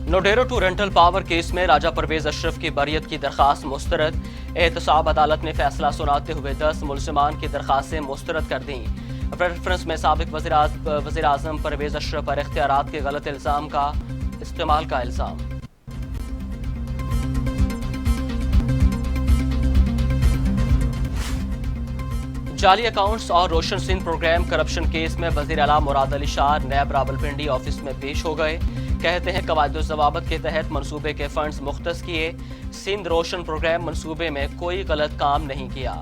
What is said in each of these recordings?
Nodero to rental power case में राजा परवेज अशरफ की बरियत की दरख्वास्त मुस्तरद। एहतसाब अदालत ने फैसला सुनाते हुए 10 मुलजिमान की दरख्वास्तें मुस्तरद कर दी। रेफरेंस में साबिक वज़ीर आज़म परवेज अशरफ पर इख्तियारात के गलत इल्ज़ाम का इस्तेमाल का इल्ज़ाम। जाली अकाउंट्स और Roshan Singh programme corruption case में वज़ीर आला मुराद अली शाह नैब रावलपिंडी ऑफिस में पेश हो गए। कहते हैं कवायद-ओ-ज़वाबित के तहत मंसूबे के फंड्स मुख्तस किए। सिंध रोशन प्रोग्राम मंसूबे में कोई गलत काम नहीं किया।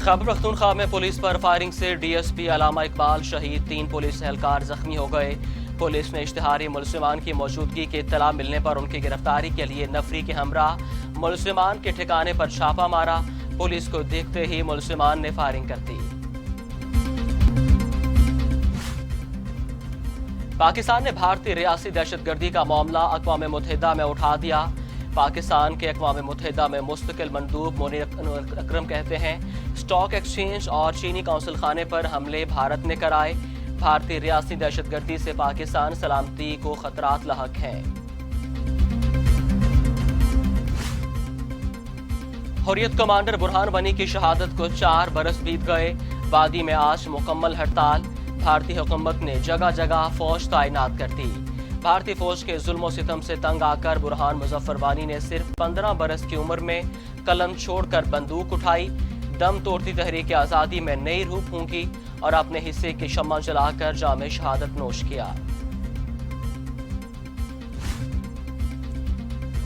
खैबर पख्तूनख्वा में पुलिस पर फायरिंग से डीएसपी अलामा इकबाल शहीद, 3 पुलिस एहलकार जख्मी हो गए। पुलिस ने इश्तिहारी मुलजिमान की मौजूदगी की इत्तला मिलने पर उनकी गिरफ्तारी के लिए नफरी के हमरा मुलजिमान के ठिकाने पर छापा मारा। पुलिस को देखते ही मुलजिमान ने फायरिंग कर दी। पाकिस्तान ने भारतीय रियासी दहशतगर्दी का मामला अक़वाम मुत्तहिदा में उठा दिया। पाकिस्तान के अक़वाम मुत्तहिदा में मुस्तकिल मंदूब मोनीर अकरम कहते हैं स्टॉक एक्सचेंज और चीनी कौंसल खाने पर हमले भारत ने कराए। भारतीय रियासी दहशतगर्दी से पाकिस्तान सलामती को खतरात लाहक हैं। हुर्रियत कमांडर बुरहान वनी की शहादत को 4 बरस बीत गए। वादी में आज मुकम्मल हड़ताल। भारतीय हुकूमत ने जगह जगह फौज तैनात कर दी। भारतीय फौज के जुल्म सितम से तंग आकर बुरहान मुजफ्फर वानी ने सिर्फ 15 बरस की उम्र में कलम छोड़कर बंदूक उठाई। दम तोड़ती तहरीक आज़ादी में नई रूह फूंकी और अपने हिस्से की शम्मा जलाकर जामे शहादत नोश किया।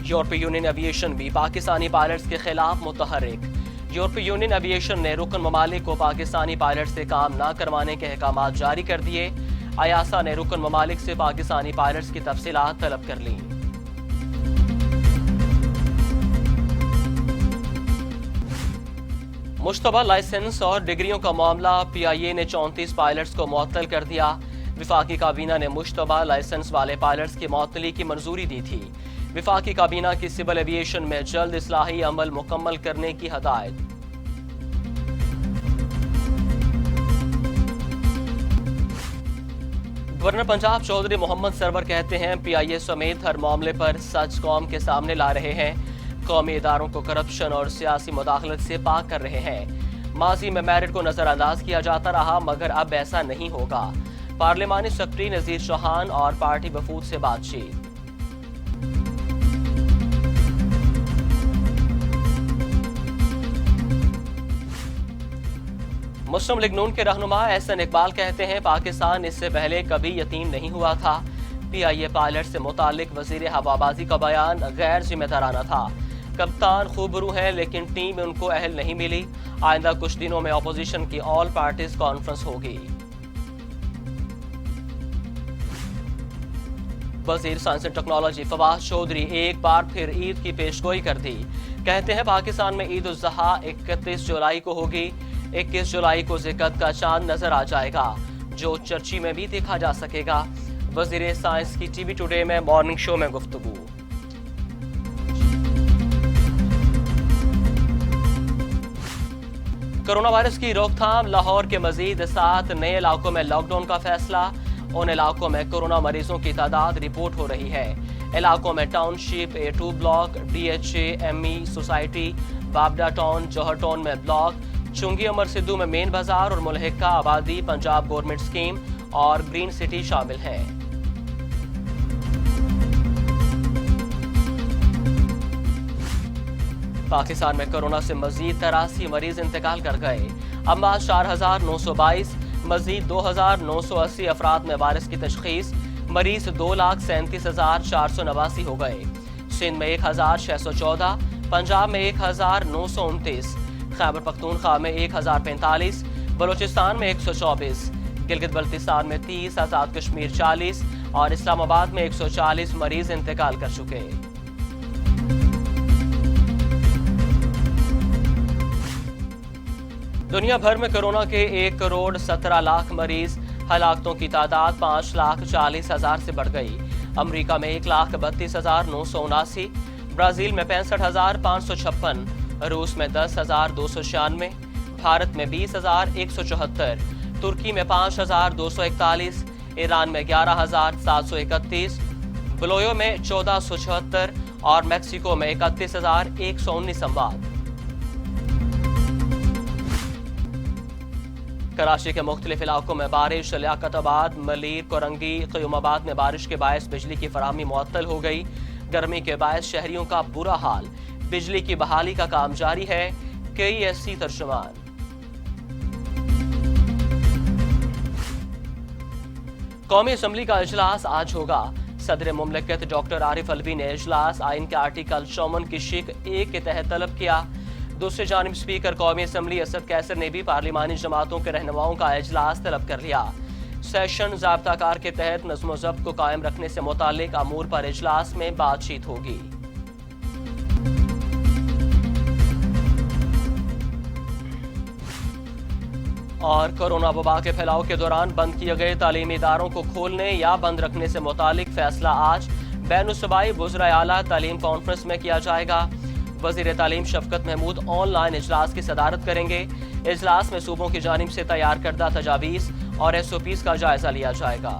यूरोपीय यूनियन एविएशन भी पाकिस्तानी पायलट्स के खिलाफ मुतहर्रिक। यूरोपीय यूनियन एविएशन ने रुकन ममालिक को पाकिस्तानी पायलट से काम न करवाने के अहकामात जारी कर दिए। अयासा ने रुकन ममालिक से पाकिस्तानी पायलट्स की तफसीलात तलब कर ली। मुश्तबा लाइसेंस और डिग्रियों का मामला, PIA ने 34 पायलट्स को मुअत्तल कर दिया। विफाकी काबीना ने मुश्तबा लाइसेंस वाले पायलट्स की मुअत्तली की मंजूरी दी थी। विफाकी काबीना की सिविल एविएशन में जल्द इस्लाही अमल मुकम्मल करने की हदायत। गवर्नर पंजाब चौधरी मोहम्मद सरवर कहते हैं PIA समेत हर मामले पर सच कौम के सामने ला रहे हैं। कौमी इदारों को करप्शन और सियासी मुदाखलत से पाक कर रहे हैं। माजी में मेरिट को नजरअंदाज किया जाता रहा मगर अब ऐसा नहीं होगा। पार्लिमानी सेक्रेटरी नजीर चौहान और पार्टी वफूद से बातचीत। मुस्लिम लीग नून के रहनुमा एहसन इकबाल कहते हैं पाकिस्तान इससे पहले कभी यतीम नहीं हुआ था। PIA पायलट से मुतालिक वजीर हवाबाजी का बयान गैर जिम्मेदाराना था। कप्तान खूबरू हैं लेकिन टीम में उनको अहल नहीं मिली। आइंदा कुछ दिनों में अपोजिशन की ऑल पार्टीज कॉन्फ्रेंस होगी। वजीर science and technology Fawad Chaudhry एक बार फिर ईद की पेशगोई कर दी। कहते हैं पाकिस्तान में ईद उल ज़ुहा 31 जुलाई को होगी। 21 जुलाई को ज़िकत का चांद नजर आ जाएगा जो चर्ची में भी देखा जा सकेगा। वजीर साइंस की टीवी टुडे में मॉर्निंग शो में गुफ्तगू। कोरोना वायरस की रोकथाम, लाहौर के मजीद 7 नए इलाकों में लॉकडाउन का फैसला। उन इलाकों में कोरोना मरीजों की तादाद रिपोर्ट हो रही है। इलाकों में township, A2 block, DHA, ME society, बाबडा टाउन, जौहर टाउन में ब्लॉक, चुंगी अमर सिद्धू में मेन बाजार और मुल्हिका आबादी पंजाब गवर्नमेंट स्कीम और ग्रीन सिटी शामिल हैं। पाकिस्तान में कोरोना से मजीद 83 मरीज इंतकाल कर गए। अम्बा 4922, मजीद 2980 अफराद में वायरस की तशखीस। मरीज 2,37,489 हो गए। सिंध में 1,614, पंजाब में 1,929, खैबर पख्तूनख्वा में 1,045, बलूचिस्तान में 124, गिलगित बल्तिस्तान में 30, आजाद कश्मीर 40 और इस्लामाबाद में 140 मरीज इंतकाल कर चुके। दुनिया भर में कोरोना के 1 करोड़ 17 लाख मरीज, हलाकतों की तादाद 5,40,000 से बढ़ गई। अमरीका में 1,32,979, ब्राजील में 65,556, रूस में 10,296, भारत में 20,174, तुर्की में 5,241, ईरान में 11,731, बलोयो में 1476 और मैक्सिको में 31,119 संवाद। कराची के मुख्तलिफ इलाकों में बारिश, लियाकताबाद, मलीर, कोरंगी, क़यूमाबाद में बारिश के बायस बिजली की फराहमी मुअत्तल हो गई। गर्मी के बायस शहरियों का बुरा हाल, बिजली की बहाली का काम जारी है। KESC तर्जुमान। कौमी असम्बली का इजलास आज होगा। सदर मुमलिकत डॉक्टर आरिफ अलवी ने इजलास आइन के आर्टिकल 54 की शिक 1 के तहत तलब किया। दूसरी जानिब स्पीकर कौमी असम्बली असद कैसर ने भी पार्लिमानी जमातों के रहनुमाओं का इजलास तलब कर लिया। सेशन ज़ाब्ता कार के तहत नज़्म व ज़ब्त को कायम रखने से मुताल्लिक अमूर पर इजलास में बातचीत होगी। और कोरोना वबा के फैलाव के दौरान बंद किए गए तालीमी इदारों को खोलने या बंद रखने से मुतालिक फैसला आज बैनुल-सूबाई वज़राए आला तालीम कॉन्फ्रेंस में किया जाएगा। वज़ीर तालीम शफकत महमूद ऑनलाइन इजलास की सदारत करेंगे। इजलास में सूबों की जानिब से तैयार करदा तजावीज़ और SOPs का जायजा लिया जाएगा।